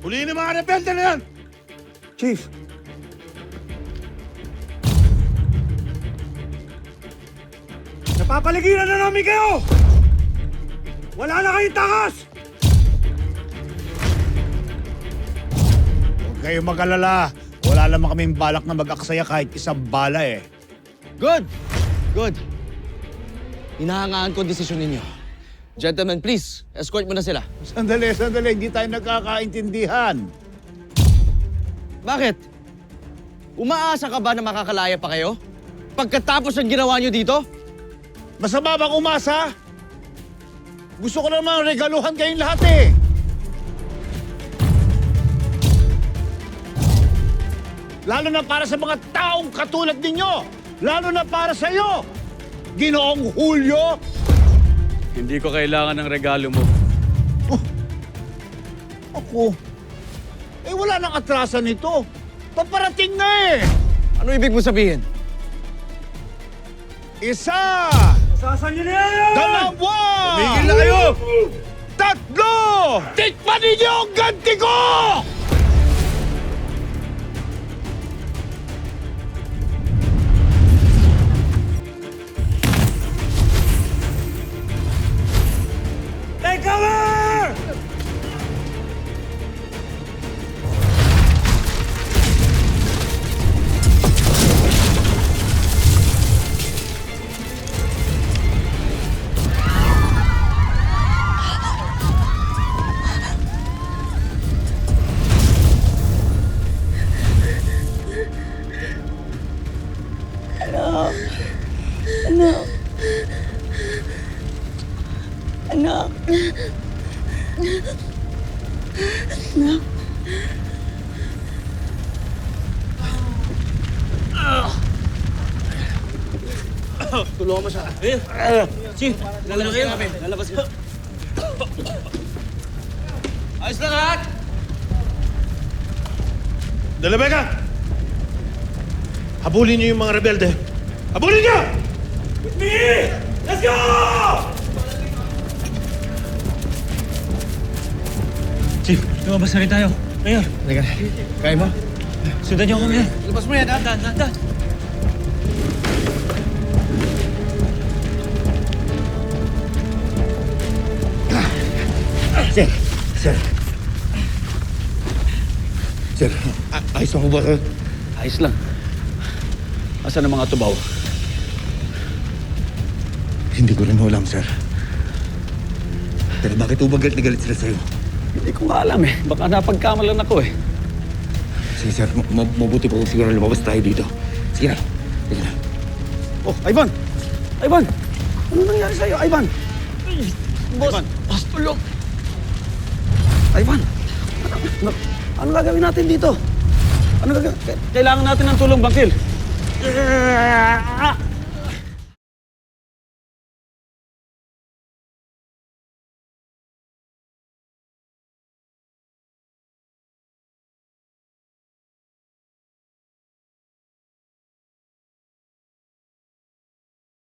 Huliin ang mga rebelde na yan! Chief! Napapaligiran na namin kayo! Wala na kayong takas! Huwag kayong mag-alala. Wala naman kaming balak na mag-aksaya kahit isang bala eh. Good! Good. Hinahangaan ko ang desisyon ninyo. Gentlemen, please, escort mo na sila. Sandali. Hindi tayo nagkakaintindihan. Bakit? Umaasa ka ba na makakalaya pa kayo? Pagkatapos ng ginawa nyo dito? Masama bang umasa? Gusto ko naman regaluhan kayong lahat eh. Lalo na para sa mga taong katulad ninyo. Lalo na para sa iyo, Ginoong Julio. Hindi ko kailangan ng regalo mo. Ako, wala nang atrasan nito. Paparating na eh. Ano ibig mo sabihin? Isa! Sasan niyo na yan! Dalawa! Tumigil na kayo! Tatlo! Tikman ninyo ang ganti ko! Take cover! Anak. Anak. Tulungan mo siya. Chief, lalabas ka namin. Lalabas ka. Ayos na lahat! Dalabeka! Habulin niyo yung mga rebelde. Habulin niyo! With me! Let's go! Chief, lumabas na rin tayo. Mayor, Halika na. Kaya mo? sundan niyo ako, Mayor. Labas mo yan, ha? Dan. Sir, ayos ako ba? Ayos lang. Asan ang mga tubaw? Hindi ko rin alam, sir. Pero bakit galit na galit sila sa'yo? Hindi ko nga alam eh. Baka napagkamalan ako eh. Sige, sir. Mabuti pa kung siguro lumabas tayo dito. Sige na. Sige na. Oh, Ivan! Ivan! Ano nangyari sa'yo, Ivan? Boss! Ivan. Boss, tulong! Ivan! Ano gagawin natin dito? Ano gagawin? Kailangan natin ng tulong, Bangkil.